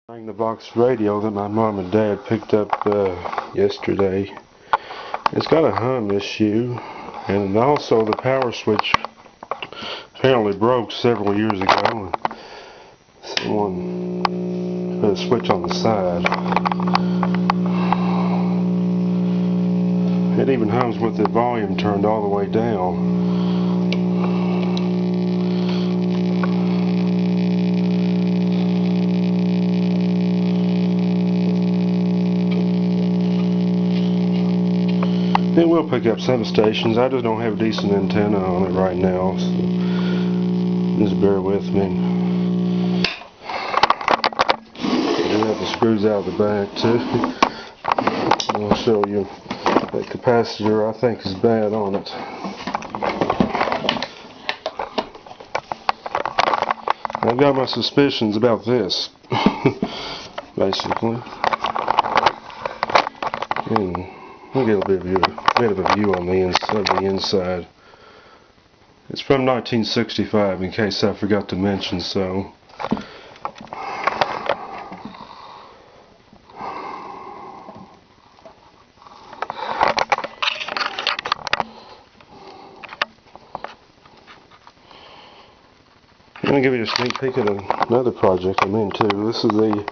Magnavox radio that my mom and dad picked up yesterday. It's got a hum issue, and also the power switch apparently broke several years ago. Someone put a switch on the side. It even hums with the volume turned all the way down. It will pick up some stations. I just don't have a decent antenna on it right now, so just bear with me. I do have the screws out of the back too. I'll show you. That capacitor I think is bad on it. I've got my suspicions about this, basically. And we'll get a bit of a view on the inside. It's from 1965, in case I forgot to mention so. I'm going to give you a sneak peek at another project I'm into. This is the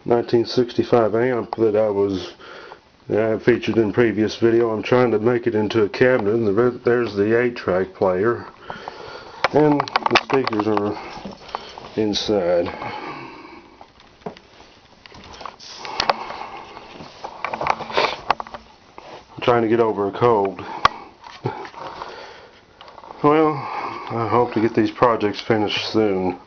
1965 amp that I featured in a previous video. I'm trying to make it into a cabinet, and there's the 8-track player, and the speakers are inside. I'm trying to get over a cold. Well, I hope to get these projects finished soon.